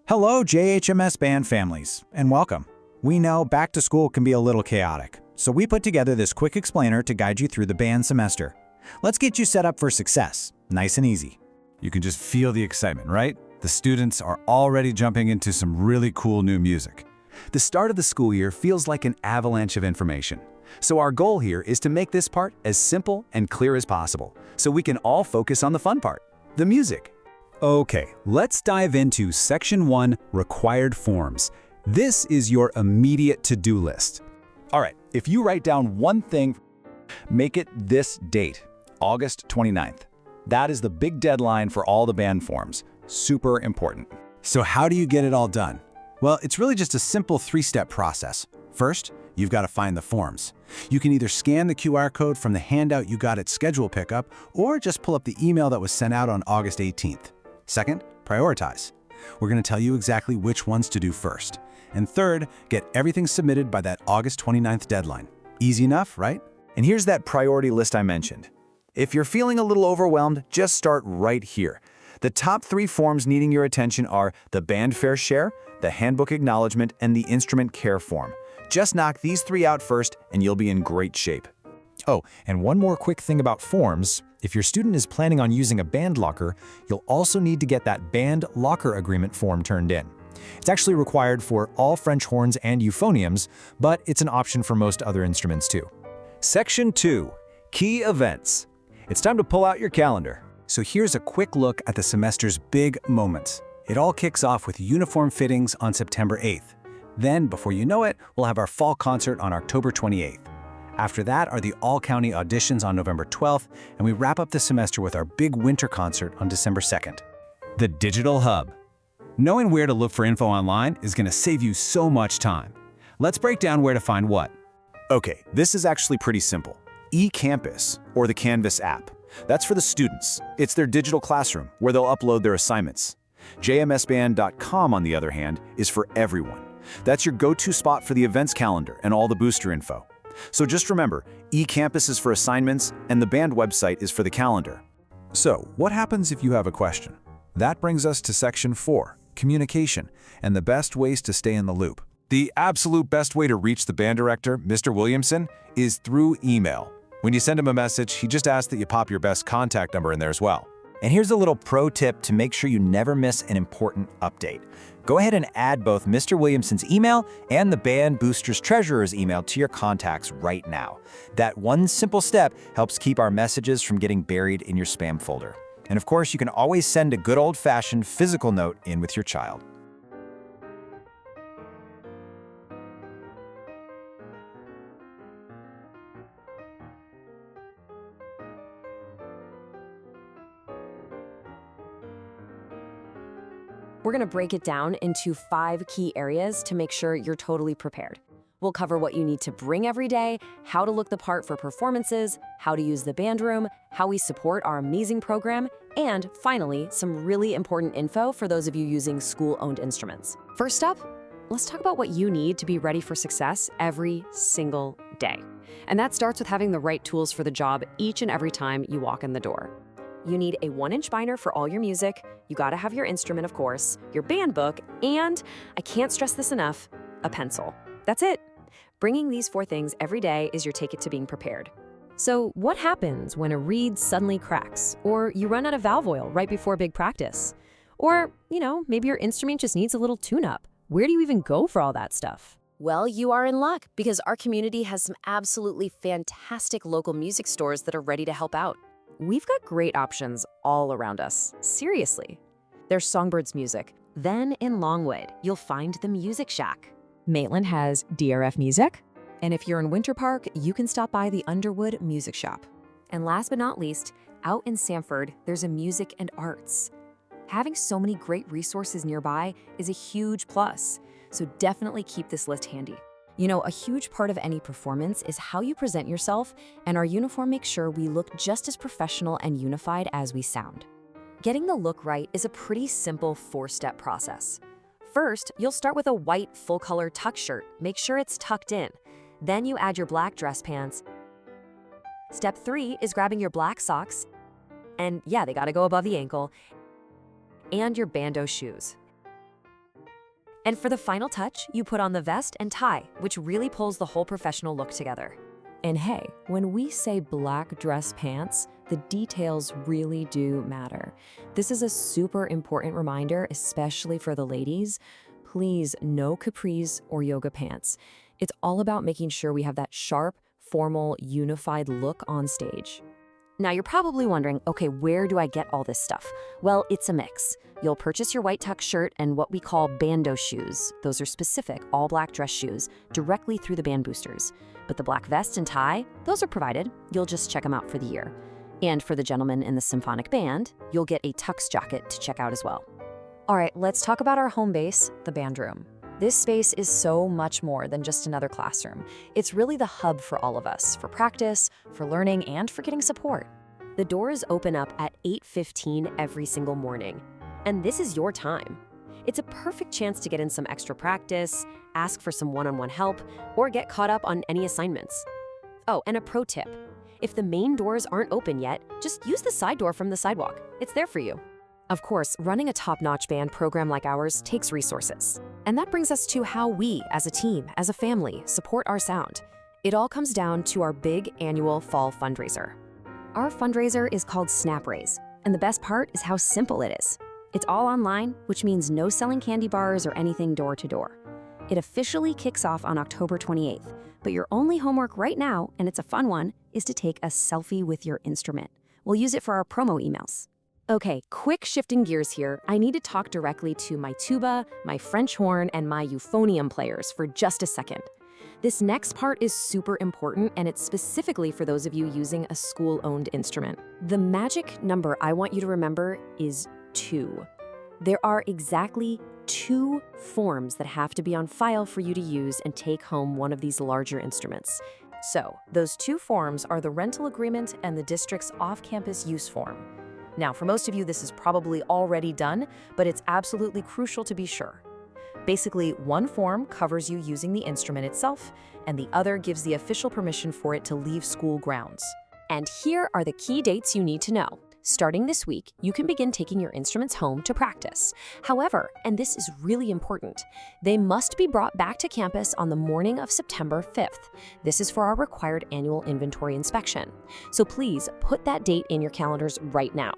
Hello, JHMS band families, and welcome. We know back to school can be a little chaotic, so we put together this quick explainer to guide you through the band semester. Let's get you set up for success, nice and easy. You can just feel the excitement, right? The students are already jumping into some really cool new music. The start of the school year feels like an avalanche of information. So our goal here is to make this part as simple and clear as possible, so we can all focus on the fun part, the music. Okay, let's dive into Section 1, Required Forms. This is your immediate to-do list. All right, if you write down one thing, make it this date, August 29th. That is the big deadline for all the band forms. Super important. So how do you get it all done? Well, it's really just a simple three-step process. First, you've got to find the forms. You can either scan the QR code from the handout you got at schedule pickup, or just pull up the email that was sent out on August 18th. Second, prioritize. We're going to tell you exactly which ones to do first. And third, get everything submitted by that August 29th deadline. Easy enough, right? And here's that priority list I mentioned. If you're feeling a little overwhelmed, just start right here. The top 3 forms needing your attention are the band fair share, the handbook acknowledgement, and the instrument care form. Just knock these 3 out first, and you'll be in great shape. Oh, and one more quick thing about forms. If your student is planning on using a band locker, you'll also need to get that band locker agreement form turned in. It's actually required for all French horns and euphoniums, but it's an option for most other instruments too. Section 2, Key Events. It's time to pull out your calendar. So here's a quick look at the semester's big moments. It all kicks off with uniform fittings on September 8th. Then, before you know it, we'll have our fall concert on October 28th. After that are the all-county auditions on November 12th, and we wrap up the semester with our big winter concert on December 2nd. The Digital Hub. Knowing where to look for info online is going to save you so much time. Let's break down where to find what. Okay, this is actually pretty simple. eCampus, or the Canvas app. That's for the students. It's their digital classroom, where they'll upload their assignments. JMSband.com, on the other hand, is for everyone. That's your go-to spot for the events calendar and all the booster info. So just remember, eCampus is for assignments, and the band website is for the calendar. So, what happens if you have a question? That brings us to Section 4, Communication, and the best ways to stay in the loop. The absolute best way to reach the band director, Mr. Williamson, is through email. When you send him a message, he just asks that you pop your best contact number in there as well. And here's a little pro tip to make sure you never miss an important update. Go ahead and add both Mr. Williamson's email and the band booster's treasurer's email to your contacts right now. That one simple step helps keep our messages from getting buried in your spam folder. And of course, you can always send a good old-fashioned physical note in with your child. We're going to break it down into 5 key areas to make sure you're totally prepared. We'll cover what you need to bring every day, how to look the part for performances, how to use the band room, how we support our amazing program, and finally, some really important info for those of you using school-owned instruments. First up, let's talk about what you need to be ready for success every single day. And that starts with having the right tools for the job each and every time you walk in the door. You need a 1-inch binder for all your music, you gotta have your instrument, of course, your band book, and, I can't stress this enough, a pencil. That's it. Bringing these 4 things every day is your ticket to being prepared. So what happens when a reed suddenly cracks, or you run out of valve oil right before big practice? Or, maybe your instrument just needs a little tune-up. Where do you even go for all that stuff? Well, you are in luck, because our community has some absolutely fantastic local music stores that are ready to help out. We've got great options all around us, seriously. There's Songbirds Music. Then in Longwood, you'll find the Music Shack. Maitland has DRF Music. And if you're in Winter Park, you can stop by the Underwood Music Shop. And last but not least, out in Sanford, there's a Music and Arts. Having so many great resources nearby is a huge plus, so definitely keep this list handy. A huge part of any performance is how you present yourself, and our uniform makes sure we look just as professional and unified as we sound. Getting the look right is a pretty simple 4-step process. First, you'll start with a white full-color tuck shirt. Make sure it's tucked in. Then you add your black dress pants. Step 3 is grabbing your black socks, and yeah, they gotta go above the ankle, and your bandeau shoes. And for the final touch, you put on the vest and tie, which really pulls the whole professional look together. And hey, when we say black dress pants, the details really do matter. This is a super important reminder, especially for the ladies. Please, no capris or yoga pants. It's all about making sure we have that sharp, formal, unified look on stage. Now you're probably wondering, okay, where do I get all this stuff? Well, it's a mix. You'll purchase your white tux shirt and what we call bandeau shoes. Those are specific, all-black dress shoes, directly through the band boosters. But the black vest and tie, those are provided. You'll just check them out for the year. And for the gentlemen in the Symphonic band, you'll get a tux jacket to check out as well. All right, let's talk about our home base, the band room. This space is so much more than just another classroom. It's really the hub for all of us, for practice, for learning, and for getting support. The doors open up at 8:15 every single morning, and this is your time. It's a perfect chance to get in some extra practice, ask for some one-on-one help, or get caught up on any assignments. Oh, and a pro tip. If the main doors aren't open yet, just use the side door from the sidewalk. It's there for you. Of course, running a top-notch band program like ours takes resources. And that brings us to how we, as a team, as a family, support our sound. It all comes down to our big annual fall fundraiser. Our fundraiser is called Snap Raise, and the best part is how simple it is. It's all online, which means no selling candy bars or anything door to door. It officially kicks off on October 28th, but your only homework right now, and it's a fun one, is to take a selfie with your instrument. We'll use it for our promo emails. Okay, quick shifting gears here. I need to talk directly to my tuba, my French horn, and my euphonium players for just a second. This next part is super important, and it's specifically for those of you using a school-owned instrument. The magic number I want you to remember is 2. There are exactly 2 forms that have to be on file for you to use and take home one of these larger instruments. So, those 2 forms are the rental agreement and the district's off-campus use form. Now, for most of you, this is probably already done, but it's absolutely crucial to be sure. Basically, one form covers you using the instrument itself, and the other gives the official permission for it to leave school grounds. And here are the key dates you need to know. Starting this week, you can begin taking your instruments home to practice. However, and this is really important, they must be brought back to campus on the morning of September 5th. This is for our required annual inventory inspection. So please put that date in your calendars right now.